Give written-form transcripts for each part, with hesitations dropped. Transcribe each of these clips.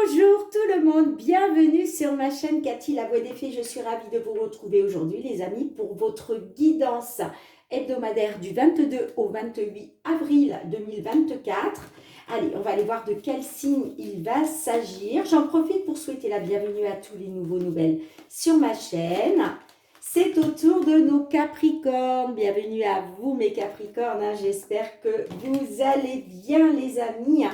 Bonjour tout le monde, bienvenue sur ma chaîne Cathy la Voix des Fées. Je suis ravie de vous retrouver aujourd'hui les amis pour votre guidance hebdomadaire du 22 au 28 avril 2024. Allez, on va aller voir de quel signe il va s'agir. J'en profite pour souhaiter la bienvenue à tous les nouvelles sur ma chaîne. C'est au tour de nos Capricornes. Bienvenue à vous mes Capricornes. J'espère que vous allez bien les amis.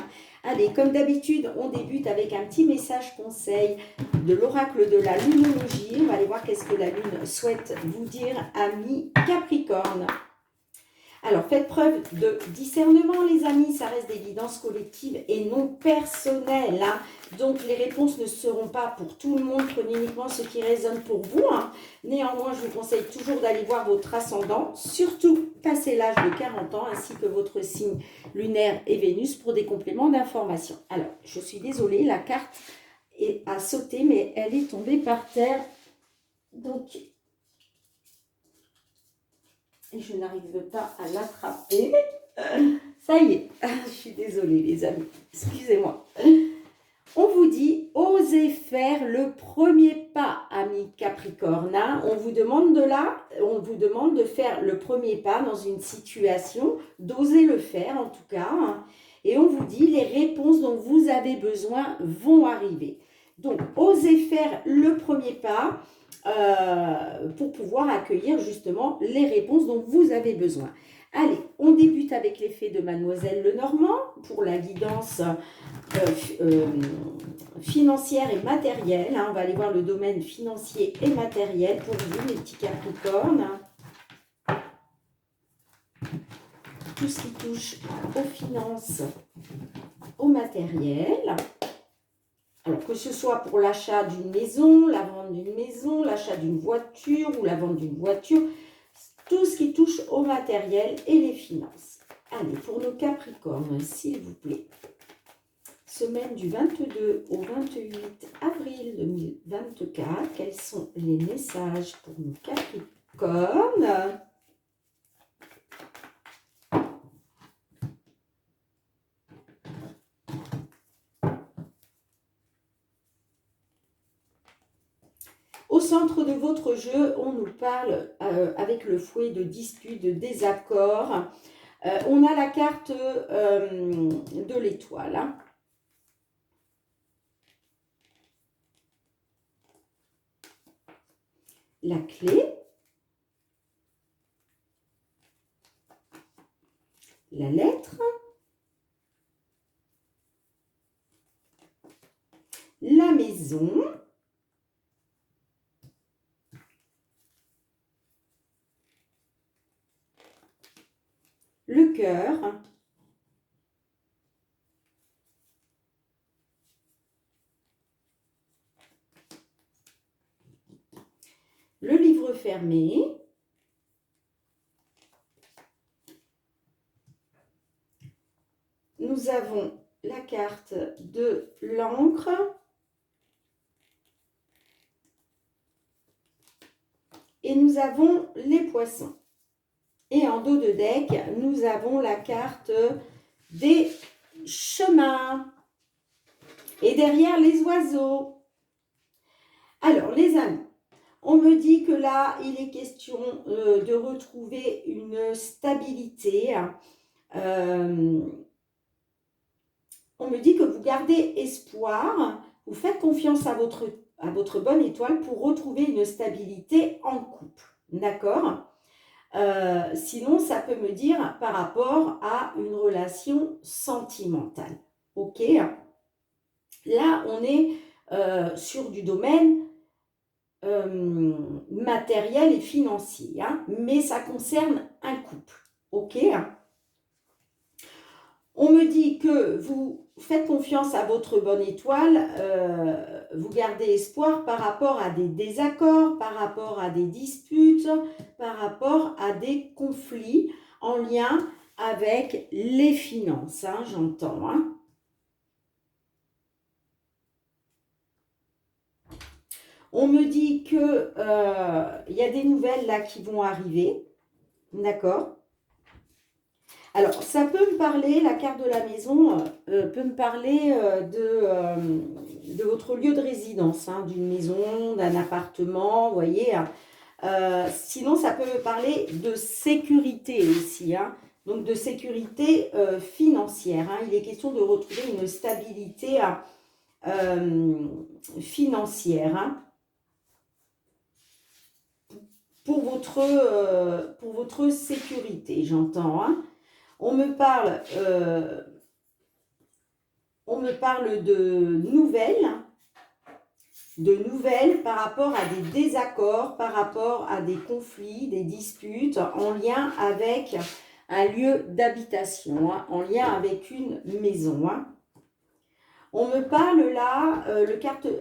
Allez, comme d'habitude, on débute avec un petit message conseil de l'oracle de la lunologie. On va aller voir qu'est-ce que la lune souhaite vous dire, amis Capricorne. Alors, faites preuve de discernement, les amis. Ça reste des guidances collectives et non personnelles. Donc, les réponses ne seront pas pour tout le monde. Prenez uniquement ce qui résonne pour vous. Néanmoins, je vous conseille toujours d'aller voir votre ascendant, surtout passé l'âge de 40 ans, ainsi que votre signe lunaire et Vénus pour des compléments d'information. Alors, je suis désolée, la carte a sauté, mais elle est tombée par terre. Donc, et je n'arrive pas à l'attraper. Ça y est, je suis désolée les amis, excusez-moi. On vous dit, osez faire le premier pas, amis Capricorne. On vous demande de faire le premier pas dans une situation, d'oser le faire en tout cas. Et on vous dit, les réponses dont vous avez besoin vont arriver. Donc, osez faire le premier pas pour pouvoir accueillir justement les réponses dont vous avez besoin. Allez, on débute avec l'effet de Mademoiselle Lenormand pour la guidance financière et matérielle. On va aller voir le domaine financier et matériel pour vous, les petits Capricornes. Tout ce qui touche aux finances, au matériel. Alors, que ce soit pour l'achat d'une maison, la vente d'une maison, l'achat d'une voiture ou la vente d'une voiture, tout ce qui touche au matériel et les finances. Allez, pour nos Capricornes, s'il vous plaît. Semaine du 22 au 28 avril 2024, quels sont les messages pour nos Capricornes ? Au centre de votre jeu, on nous parle avec le fouet de disputes, de désaccords. On a la carte de l'étoile. La clé. La lettre. La maison. Le cœur, le livre fermé, nous avons la carte de l'encre, et nous avons les poissons. Et en dos de deck, nous avons la carte des chemins. Et derrière, les oiseaux. Alors, les amis, on me dit que là, il est question de retrouver une stabilité. On me dit que vous gardez espoir, vous faites confiance à votre bonne étoile pour retrouver une stabilité en couple. D'accord ? Sinon, ça peut me dire par rapport à une relation sentimentale. Ok ? Là, on est sur du domaine matériel et financier, mais ça concerne un couple. Ok ? On me dit que vous faites confiance à votre bonne étoile, vous gardez espoir par rapport à des désaccords, par rapport à des disputes, par rapport à des conflits en lien avec les finances, j'entends. On me dit que y a des nouvelles là qui vont arriver, d'accord ? Alors, ça peut me parler, la carte de la maison peut me parler de votre lieu de résidence, hein, d'une maison, d'un appartement, vous voyez. Sinon, ça peut parler de sécurité aussi, hein, donc de sécurité financière. Hein. Il est question de retrouver une stabilité financière, hein, pour votre sécurité, j'entends. Hein. On me parle de nouvelles par rapport à des désaccords, par rapport à des conflits, des disputes en lien avec un lieu d'habitation, hein, en lien avec une maison. Hein. On me parle là,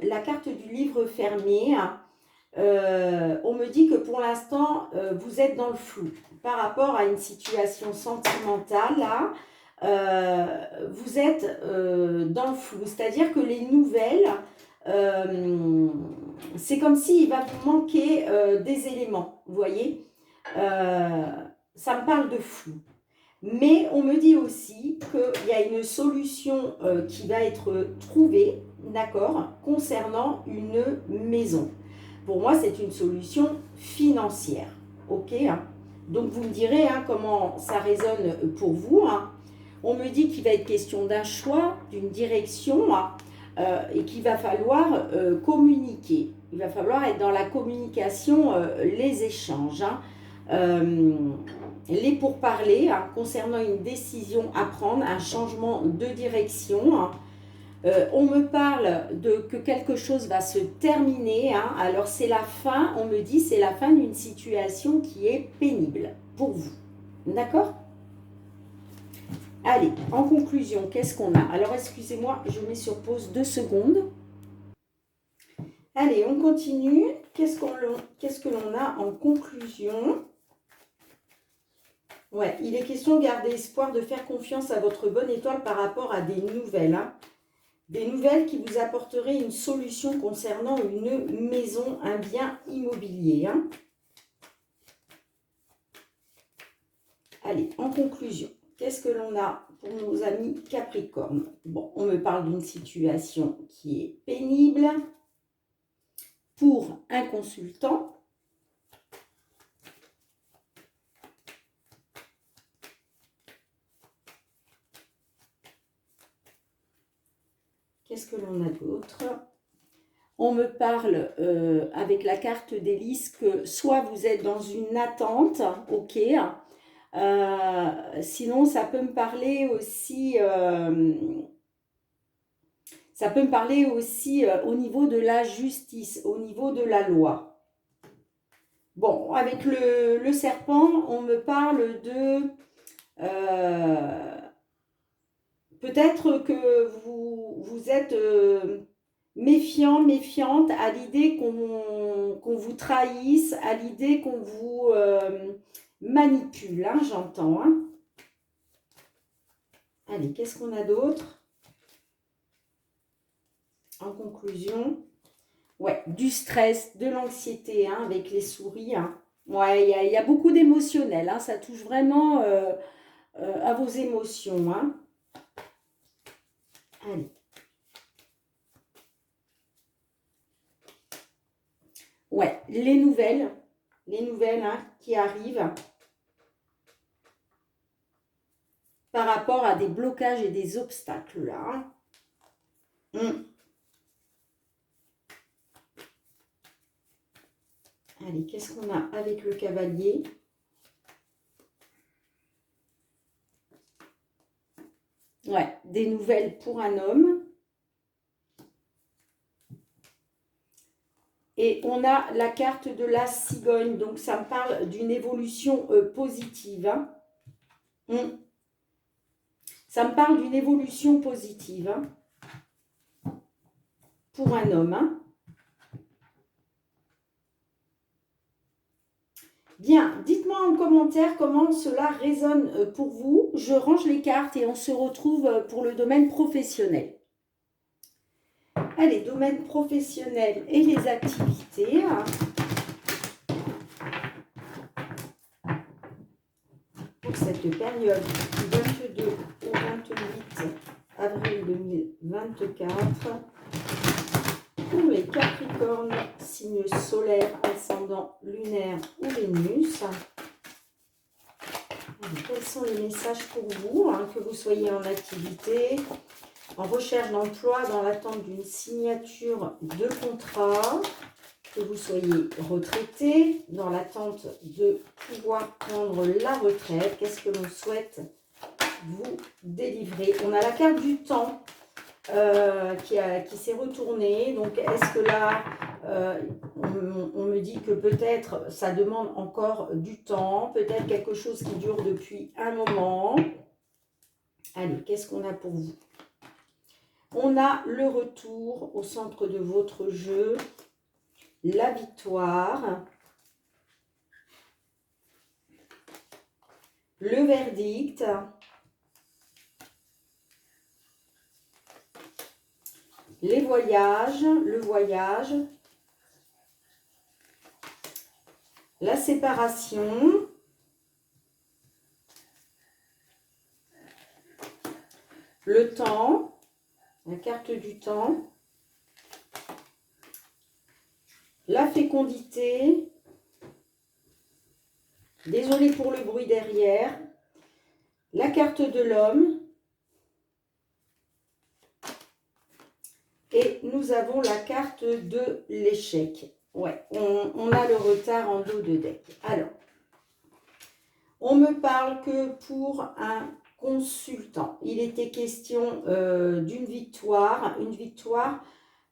la carte du livre fermé. Hein. On me dit que pour l'instant, vous êtes dans le flou par rapport à une situation sentimentale. Là, vous êtes dans le flou, c'est-à-dire que les nouvelles, c'est comme s'il va vous manquer des éléments, vous voyez. Ça me parle de flou. Mais on me dit aussi qu'il y a une solution qui va être trouvée, d'accord, concernant une maison. Pour moi, c'est une solution financière, ok, hein. Donc, vous me direz hein, comment ça résonne pour vous. Hein. On me dit qu'il va être question d'un choix, d'une direction, hein, et qu'il va falloir communiquer. Il va falloir être dans la communication, les échanges, hein. Les pourparlers hein, concernant une décision à prendre, un changement de direction. Hein. On me parle que quelque chose va se terminer. Hein. Alors c'est la fin, on me dit c'est la fin d'une situation qui est pénible pour vous. D'accord ? Allez, en conclusion, qu'est-ce qu'on a? Alors excusez-moi, je mets sur pause 2 secondes. Allez, on continue. Qu'est-ce que l'on a en conclusion? Ouais, il est question de garder espoir, de faire confiance à votre bonne étoile par rapport à des nouvelles. Hein. Des nouvelles qui vous apporteraient une solution concernant une maison, un bien immobilier. Hein. Allez, en conclusion, qu'est-ce que l'on a pour nos amis Capricorne? Bon, on me parle d'une situation qui est pénible pour un consultant. Qu'est-ce que l'on a d'autre? On me parle avec la carte d'hélice que soit vous êtes dans une attente, ok. Sinon, ça peut me parler aussi, au niveau de la justice, au niveau de la loi. Bon, avec le serpent, on me parle de... peut-être que vous êtes méfiant, méfiante à l'idée qu'on vous trahisse, à l'idée qu'on vous manipule, hein, j'entends. Hein. Allez, qu'est-ce qu'on a d'autre? En conclusion, ouais, du stress, de l'anxiété, hein, avec les souris. Hein. Ouais, il y a beaucoup d'émotionnel, hein, ça touche vraiment à vos émotions. Hein. Allez. Ouais, les nouvelles hein, qui arrivent par rapport à des blocages et des obstacles là. Hein. Allez, qu'est-ce qu'on a avec le cavalier? Ouais, des nouvelles pour un homme. Et on a la carte de la cigogne, donc ça me parle d'une évolution positive. Hein. Ça me parle d'une évolution positive hein, pour un homme. Hein. Bien, dites-moi en commentaire comment cela résonne pour vous. Je range les cartes et on se retrouve pour le domaine professionnel. Allez, domaine professionnel et les activités. Pour cette période du 22 au 28 avril 2024. pour les Capricornes, signe solaire, ascendant, lunaire ou Vénus. Quels sont les messages pour vous, hein, que vous soyez en activité, en recherche d'emploi, dans l'attente d'une signature de contrat, que vous soyez retraité, dans l'attente de pouvoir prendre la retraite. Qu'est-ce que l'on souhaite vous délivrer? On a la carte du temps qui s'est retournée. Donc, est-ce que là, on me dit que peut-être ça demande encore du temps, peut-être quelque chose qui dure depuis un moment. Allez, qu'est-ce qu'on a pour vous? On a le retour au centre de votre jeu, la victoire, le verdict, les voyages, le voyage, la séparation, le temps, la carte du temps, la fécondité, désolé pour le bruit derrière, la carte de l'homme, et nous avons la carte de l'échec. Ouais, on a le retard en dos de deck. Alors, on me parle que pour un consultant, il était question d'une victoire, une victoire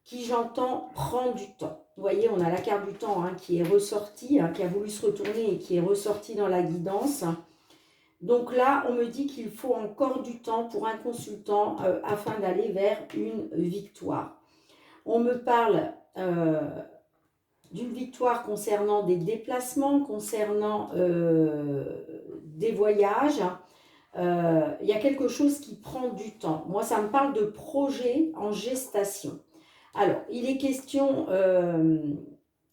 qui, j'entends, prend du temps. Vous voyez, on a la carte du temps, hein, qui est ressortie, hein, qui a voulu se retourner et qui est ressortie dans la guidance. Donc là, on me dit qu'il faut encore du temps pour un consultant afin d'aller vers une victoire. On me parle d'une victoire concernant des déplacements, concernant des voyages. Il y a quelque chose qui prend du temps. Moi, ça me parle de projet en gestation. Alors, il est question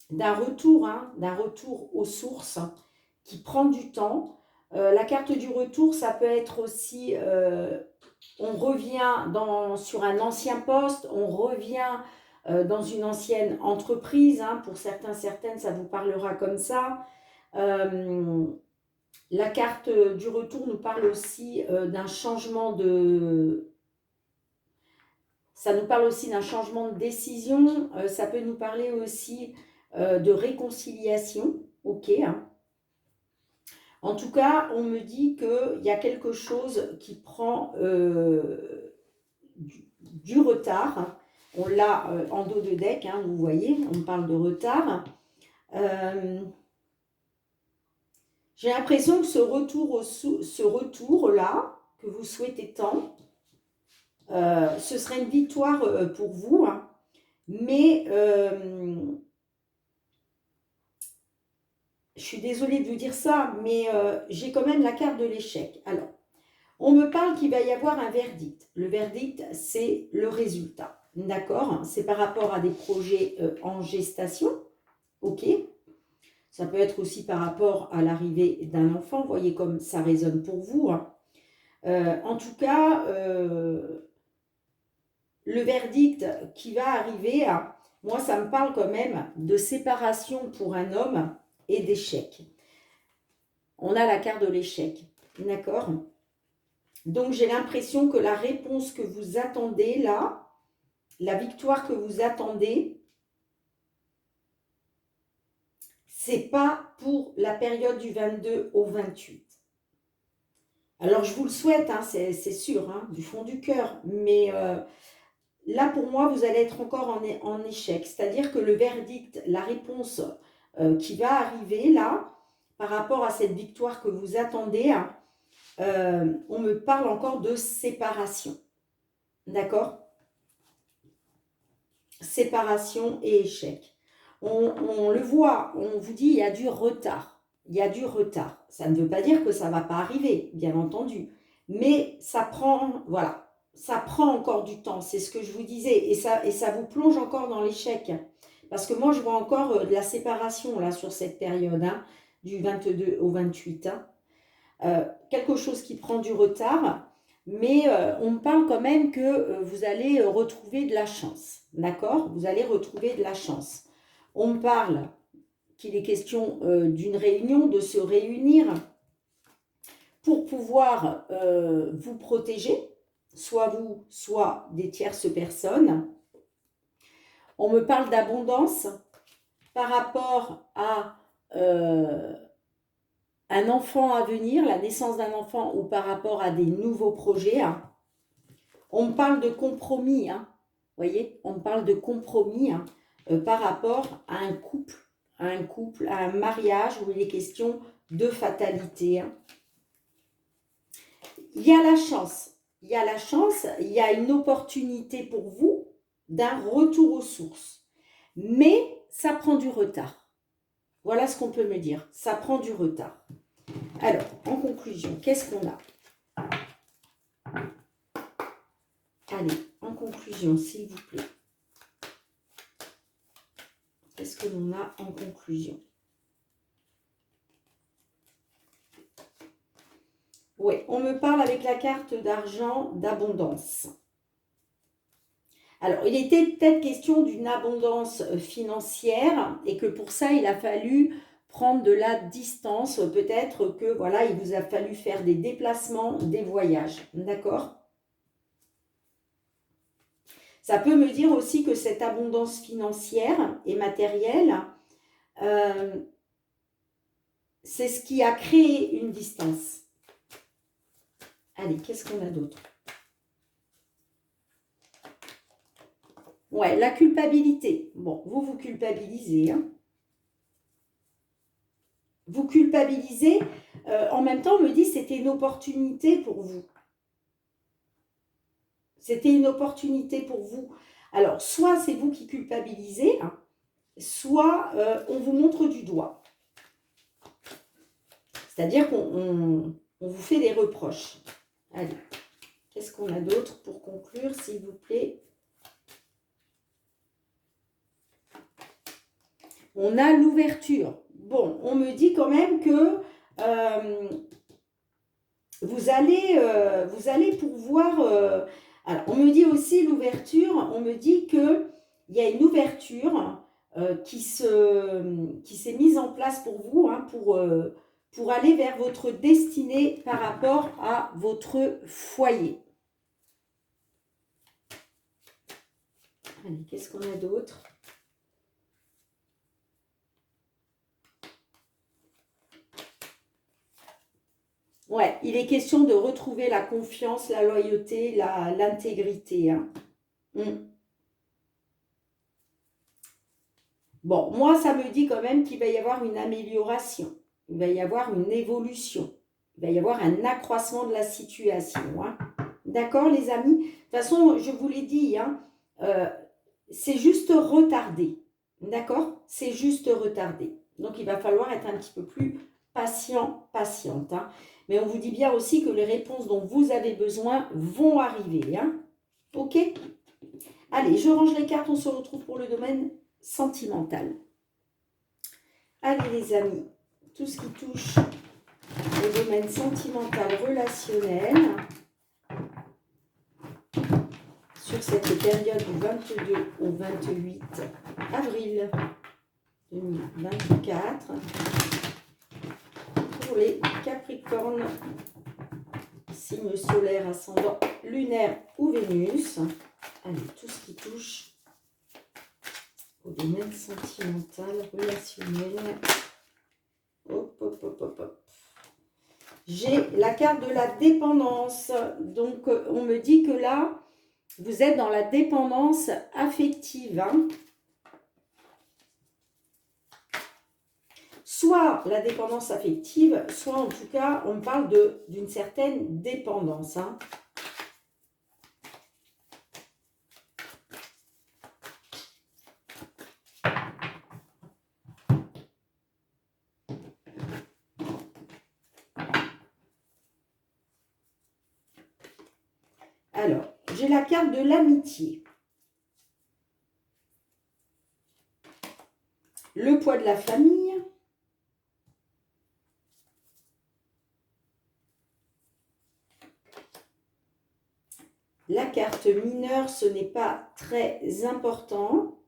d'un retour, hein, d'un retour aux sources qui prend du temps. La carte du retour, ça peut être aussi, on revient sur un ancien poste, on revient dans une ancienne entreprise, hein, pour certains, certaines, ça vous parlera comme ça. La carte du retour nous parle aussi d'un changement de... Ça nous parle aussi d'un changement de décision. Ça peut nous parler aussi de réconciliation. Ok, hein. En tout cas, on me dit qu'il y a quelque chose qui prend du retard. On l'a en dos de deck, hein, vous voyez, on parle de retard. J'ai l'impression que ce retour-là, que vous souhaitez tant, ce serait une victoire pour vous, hein, mais je suis désolée de vous dire ça, mais j'ai quand même la carte de l'échec. Alors, on me parle qu'il va y avoir un verdict. Le verdict, c'est le résultat. D'accord? C'est par rapport à des projets en gestation. Ok? Ça peut être aussi par rapport à l'arrivée d'un enfant. Vous voyez comme ça résonne pour vous. Hein. En tout cas, le verdict qui va arriver, moi, ça me parle quand même de séparation pour un homme et d'échec. On a la carte de l'échec. D'accord? Donc, j'ai l'impression que la réponse que vous attendez là, la victoire que vous attendez, c'est pas pour la période du 22 au 28. Alors, je vous le souhaite, hein, c'est sûr, hein, du fond du cœur. Mais là, pour moi, vous allez être encore en échec. C'est-à-dire que le verdict, la réponse qui va arriver là, par rapport à cette victoire que vous attendez, hein, on me parle encore de séparation. D'accord? Séparation et échec. On le voit, on vous dit il y a du retard. Il y a du retard. Ça ne veut pas dire que ça ne va pas arriver, bien entendu. Mais ça prend, voilà, ça prend encore du temps. C'est ce que je vous disais. Et ça vous plonge encore dans l'échec. Parce que moi, je vois encore de la séparation là sur cette période, hein, du 22 au 28. Hein. Quelque chose qui prend du retard. mais on me parle quand même que vous allez retrouver de la chance. D'accord? Vous allez retrouver de la chance. On me parle qu'il est question d'une réunion, de se réunir pour pouvoir vous protéger, soit vous, soit des tierces personnes. On me parle d'abondance par rapport à un enfant à venir, la naissance d'un enfant ou par rapport à des nouveaux projets. Hein. On me parle de compromis, hein. Vous voyez, on me parle de compromis hein, par rapport à un couple, à un mariage où il est question de fatalité. Hein. Il y a la chance, il y a la chance, il y a une opportunité pour vous d'un retour aux sources. Mais ça prend du retard. Voilà ce qu'on peut me dire, ça prend du retard. Alors, en conclusion, qu'est-ce qu'on a? Allez, en conclusion, s'il vous plaît. Qu'est-ce que l'on a en conclusion? Oui, on me parle avec la carte d'argent d'abondance. Alors, il était peut-être question d'une abondance financière et que pour ça, il a fallu prendre de la distance. Peut-être que, voilà, il vous a fallu faire des déplacements, des voyages. D'accord? Ça peut me dire aussi que cette abondance financière et matérielle, c'est ce qui a créé une distance. Allez, qu'est-ce qu'on a d'autre? Ouais, la culpabilité. Bon, vous culpabilisez. Hein. Vous culpabilisez. En même temps, on me dit que c'était une opportunité pour vous. C'était une opportunité pour vous. Alors, soit c'est vous qui culpabilisez, hein, soit on vous montre du doigt. C'est-à-dire qu'on vous fait des reproches. Allez, qu'est-ce qu'on a d'autre pour conclure, s'il vous plaît? On a l'ouverture. Bon, on me dit quand même que vous allez pouvoir... alors, on me dit aussi l'ouverture, on me dit qu'il y a une ouverture qui s'est mise en place pour vous, hein, pour aller vers votre destinée par rapport à votre foyer. Allez, qu'est-ce qu'on a d'autre? Ouais, il est question de retrouver la confiance, la loyauté, l'intégrité. Hein. Bon, moi, ça me dit quand même qu'il va y avoir une amélioration. Il va y avoir une évolution. Il va y avoir un accroissement de la situation. Hein. D'accord, les amis? De toute façon, je vous l'ai dit, hein, c'est juste retardé. D'accord? C'est juste retardé. Donc, il va falloir être un petit peu plus patient, patiente. Hein. Mais on vous dit bien aussi que les réponses dont vous avez besoin vont arriver. Hein. OK? Allez, je range les cartes. On se retrouve pour le domaine sentimental. Allez, les amis, tout ce qui touche au domaine sentimental, relationnel, sur cette période du 22 au 28 avril 2024, pour les Capricornes, signe solaire, ascendant, lunaire ou Vénus. Allez, tout ce qui touche au domaine sentimental, relationnel. Hop, hop, hop, hop, hop. J'ai la carte de la dépendance. Donc, on me dit que là, vous êtes dans la dépendance affective. Hein. Soit la dépendance affective, soit en tout cas, on parle d'une certaine dépendance. Hein. Alors, j'ai la carte de l'amitié. Le poids de la famille. La carte mineure, ce n'est pas très important.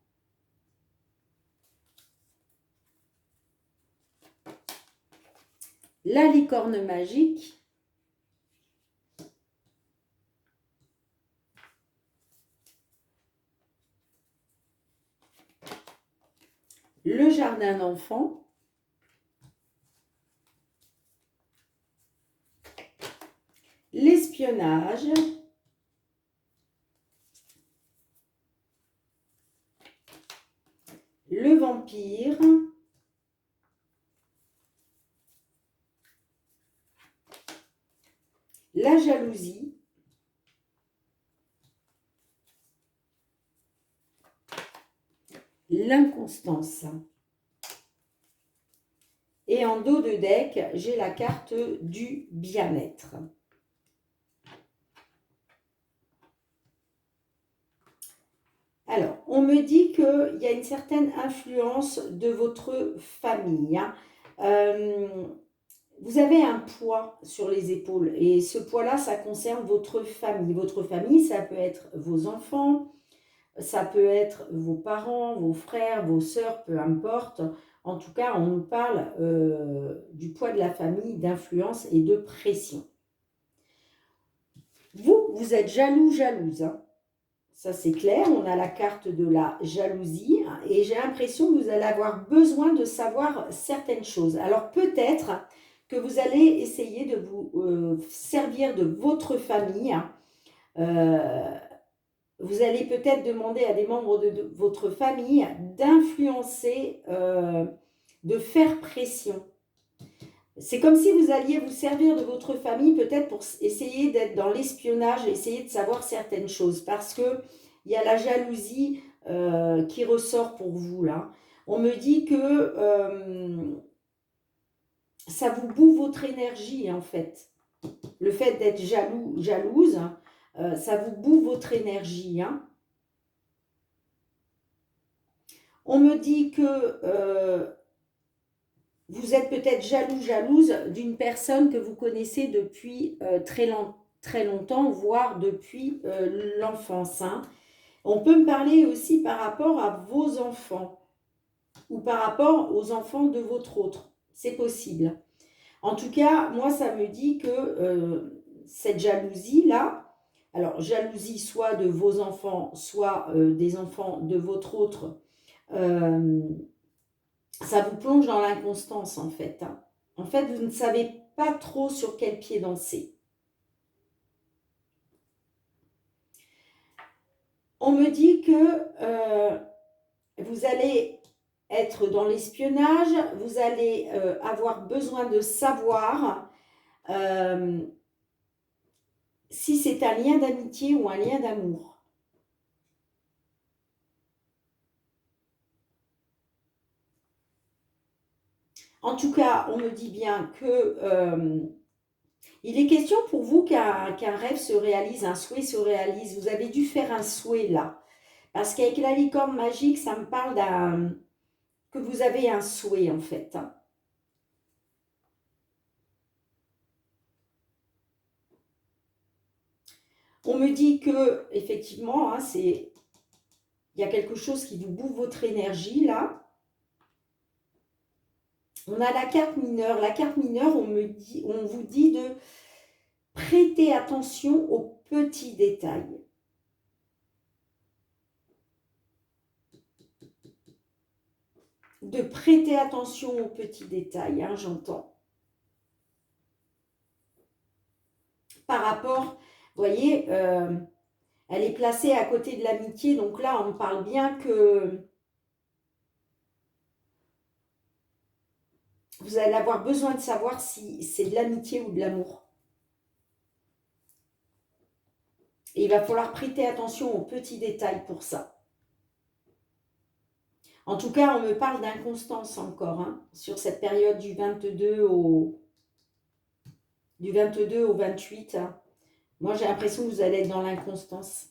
La licorne magique. Le jardin d'enfants. L'espionnage. Le vampire. La jalousie. L'inconstance. Et en dos de deck, j'ai la carte du bien-être. Alors, on me dit qu'il y a une certaine influence de votre famille. Vous avez un poids sur les épaules et ce poids-là, ça concerne votre famille. Votre famille, ça peut être vos enfants, ça peut être vos parents, vos frères, vos sœurs, peu importe. En tout cas, on nous parle du poids de la famille, d'influence et de pression. Vous êtes jaloux, jalouse. Hein. Ça, c'est clair. On a la carte de la jalousie. Hein, et j'ai l'impression que vous allez avoir besoin de savoir certaines choses. Alors, peut-être que vous allez essayer de vous servir de votre famille. Hein, vous allez peut-être demander à des membres de votre famille d'influencer, de faire pression. C'est comme si vous alliez vous servir de votre famille peut-être pour essayer d'être dans l'espionnage, essayer de savoir certaines choses. Parce qu'il y a la jalousie qui ressort pour vous là. On me dit que ça vous bouffe votre énergie en fait. Le fait d'être jaloux, jalouse, ça vous bouffe votre énergie. Hein. On me dit que vous êtes peut-être jaloux, jalouse d'une personne que vous connaissez depuis très longtemps, voire depuis l'enfance. Hein. On peut me parler aussi par rapport à vos enfants ou par rapport aux enfants de votre autre. C'est possible. En tout cas, moi, ça me dit que cette jalousie-là, alors jalousie soit de vos enfants, soit des enfants de votre autre, ça vous plonge dans l'inconstance en fait. Hein. En fait, vous ne savez pas trop sur quel pied danser. On me dit que vous allez être dans l'espionnage, vous allez avoir besoin de savoir si c'est un lien d'amitié ou un lien d'amour. En tout cas, on me dit bien que il est question pour vous qu'un rêve se réalise, un souhait se réalise. Vous avez dû faire un souhait là. Parce qu'avec la licorne magique, ça me parle que vous avez un souhait en fait. Hein. On me dit que effectivement, hein, il y a quelque chose qui vous bouffe votre énergie là. On a la carte mineure. La carte mineure, on vous dit de prêter attention aux petits détails. De prêter attention aux petits détails, hein, j'entends. Par rapport, vous voyez, elle est placée à côté de l'amitié, donc là, on parle bien que vous allez avoir besoin de savoir si c'est de l'amitié ou de l'amour. Et il va falloir prêter attention aux petits détails pour ça. En tout cas, on me parle d'inconstance encore, hein, sur cette période du 22 au 28. Hein. Moi, j'ai l'impression que vous allez être dans l'inconstance.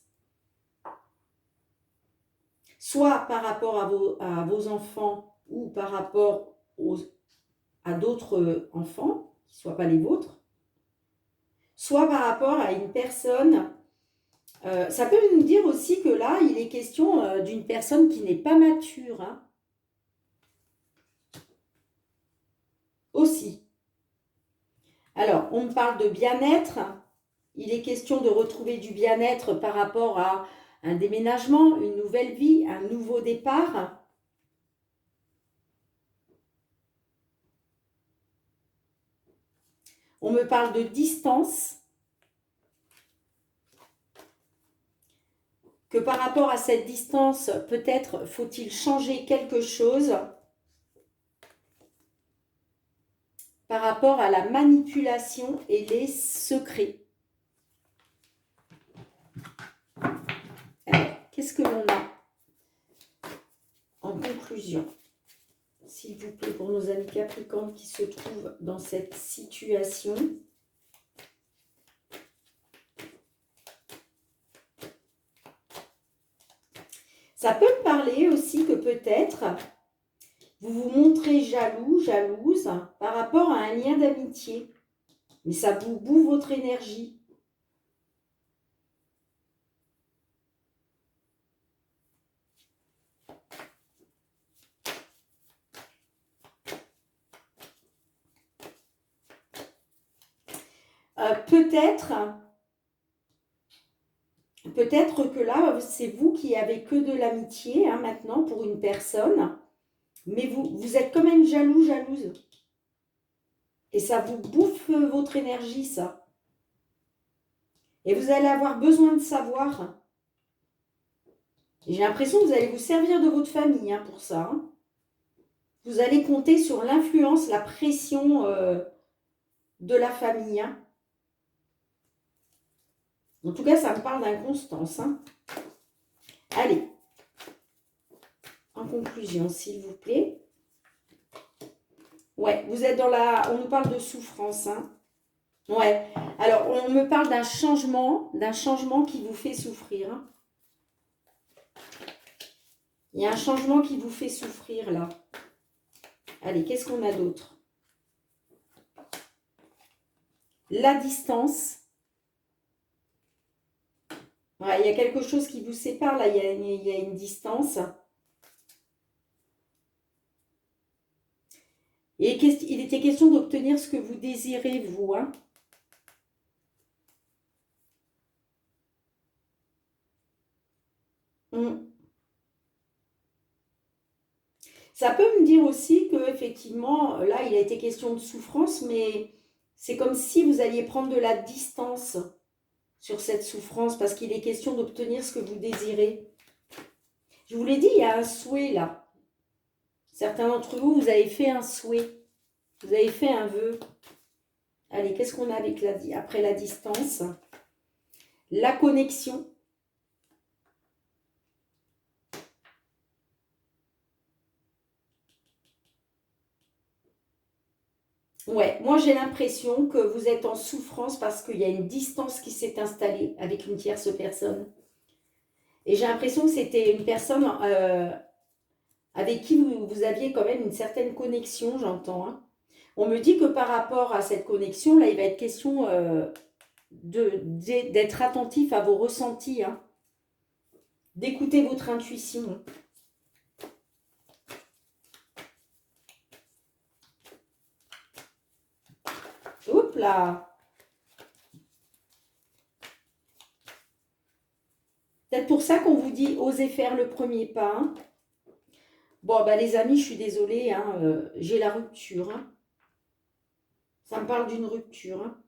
Soit par rapport à vos enfants ou par rapport à d'autres enfants, qui ne soient pas les vôtres, soit par rapport à une personne Ça peut nous dire aussi que là, il est question d'une personne qui n'est pas mature, hein, aussi. Alors, on me parle de bien-être. Il est question de retrouver du bien-être par rapport à un déménagement, une nouvelle vie, un nouveau départ. On me parle de distance. Que par rapport à cette distance, peut-être faut-il changer quelque chose par rapport à la manipulation et les secrets. Alors, qu'est-ce que l'on a en conclusion, s'il vous plaît, pour nos amis Capricornes qui se trouvent dans cette situation? Ça peut me parler aussi que peut-être vous vous montrez jaloux, jalouse par rapport à un lien d'amitié. Mais ça vous bouffe votre énergie. Peut-être que là, c'est vous qui avez que de l'amitié hein, maintenant pour une personne, mais vous êtes quand même jaloux, jalouse. Et ça vous bouffe votre énergie, ça. Et vous allez avoir besoin de savoir. J'ai l'impression que vous allez vous servir de votre famille hein, pour ça. Hein. Vous allez compter sur l'influence, la pression de la famille. Hein. En tout cas, ça me parle d'inconstance. Hein. Allez, en conclusion, s'il vous plaît. Ouais, vous êtes dans la... On nous parle de souffrance. Hein. Ouais, alors on me parle d'un changement qui vous fait souffrir. Hein. Il y a un changement qui vous fait souffrir là. Allez, qu'est-ce qu'on a d'autre? La distance. Ouais, il y a quelque chose qui vous sépare là, il y a une distance. Et il était question d'obtenir ce que vous désirez, vous. Hein. Ça peut me dire aussi que effectivement, là, il a été question de souffrance, mais c'est comme si vous alliez prendre de la distance sur cette souffrance parce qu'il est question d'obtenir ce que vous désirez. Je vous l'ai dit, il y a un souhait là. Certains d'entre vous, vous avez fait un souhait. Vous avez fait un vœu. Allez, qu'est-ce qu'on a avec après la distance? La connexion. Ouais, moi j'ai l'impression que vous êtes en souffrance parce qu'il y a une distance qui s'est installée avec une tierce personne. Et j'ai l'impression que c'était une personne avec qui vous aviez quand même une certaine connexion, j'entends. Hein. On me dit que par rapport à cette connexion, là, il va être question d'être attentif à vos ressentis, hein, d'écouter votre intuition. Hop là! Peut-être pour ça qu'on vous dit osez faire le premier pas. Hein. Bon, bah les amis, je suis désolée, hein, j'ai la rupture. Hein. Ça me parle d'une rupture. Hein.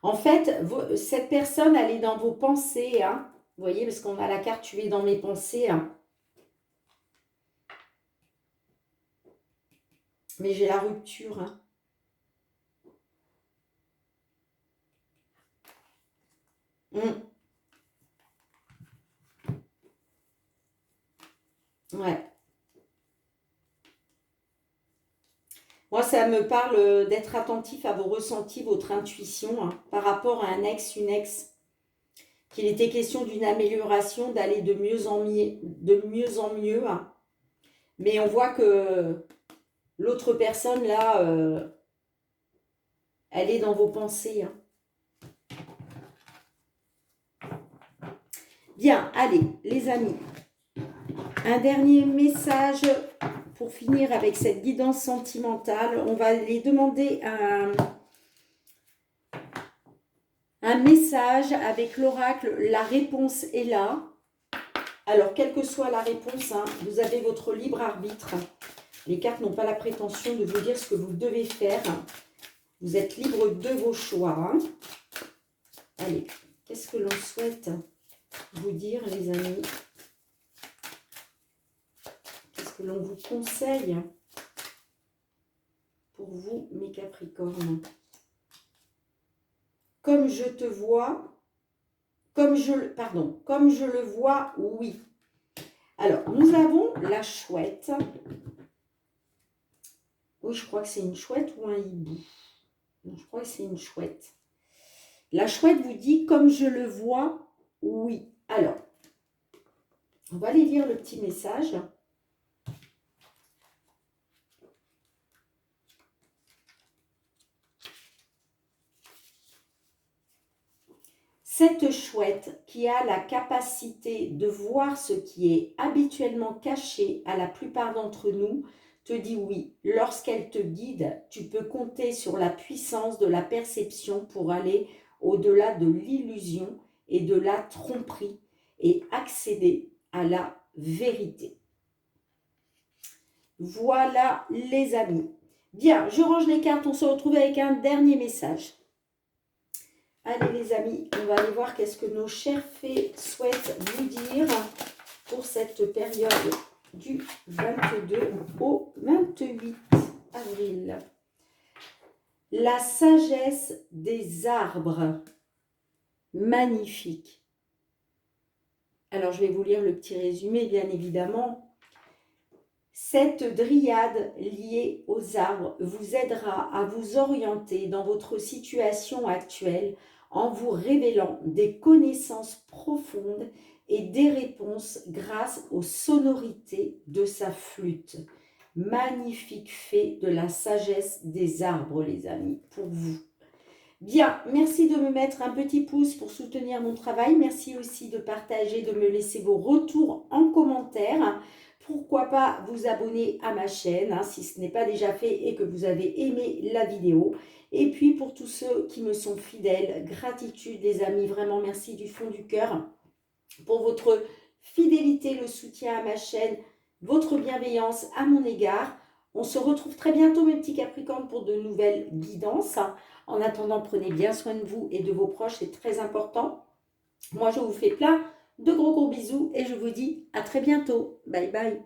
En fait, cette personne, elle est dans vos pensées. Hein. Vous voyez, parce qu'on a la carte tu es dans mes pensées. Hein. Mais j'ai la rupture. Hein. Ouais. Moi, ça me parle d'être attentif à vos ressentis, votre intuition, hein, par rapport à un ex, une ex. Qu'il était question d'une amélioration, d'aller de mieux en mieux. Hein. Mais on voit que l'autre personne, là, Elle est dans vos pensées. Hein. Bien, allez, les amis. Un dernier message pour finir avec cette guidance sentimentale. On va aller demander un message avec l'oracle. La réponse est là. Alors, quelle que soit la réponse, hein, vous avez votre libre arbitre. Les cartes n'ont pas la prétention de vous dire ce que vous devez faire. Vous êtes libre de vos choix. Hein. Allez, qu'est-ce que l'on souhaite vous dire, les amis? Qu'est-ce que l'on vous conseille pour vous, mes Capricornes? Comme je te vois, comme je le vois, oui. Alors, nous avons la chouette. Oui, je crois que c'est une chouette ou un hibou. Non, je crois que c'est une chouette. La chouette vous dit, comme je le vois, oui. Alors, on va aller lire le petit message. Cette chouette qui a la capacité de voir ce qui est habituellement caché à la plupart d'entre nous, te dit oui. Lorsqu'elle te guide, tu peux compter sur la puissance de la perception pour aller au-delà de l'illusion et de la tromperie et accéder à la vérité. Voilà les amis. Bien, je range les cartes, on se retrouve avec un dernier message. Allez les amis, on va aller voir qu'est-ce que nos chers fées souhaitent vous dire pour cette période du 22 au 28 avril. La sagesse des arbres. Magnifique. Alors je vais vous lire le petit résumé bien évidemment. Cette dryade liée aux arbres vous aidera à vous orienter dans votre situation actuelle en vous révélant des connaissances profondes et des réponses grâce aux sonorités de sa flûte. Magnifique fée de la sagesse des arbres, les amis, pour vous. Bien, merci de me mettre un petit pouce pour soutenir mon travail. Merci aussi de partager, de me laisser vos retours en commentaire. Pourquoi pas vous abonner à ma chaîne hein, si ce n'est pas déjà fait et que vous avez aimé la vidéo. Et puis pour tous ceux qui me sont fidèles, gratitude les amis, vraiment merci du fond du cœur pour votre fidélité, le soutien à ma chaîne, votre bienveillance à mon égard. On se retrouve très bientôt mes petits Capricornes pour de nouvelles guidances. En attendant, prenez bien soin de vous et de vos proches, c'est très important. Moi, je vous fais plein de gros bisous et je vous dis à très bientôt. Bye bye.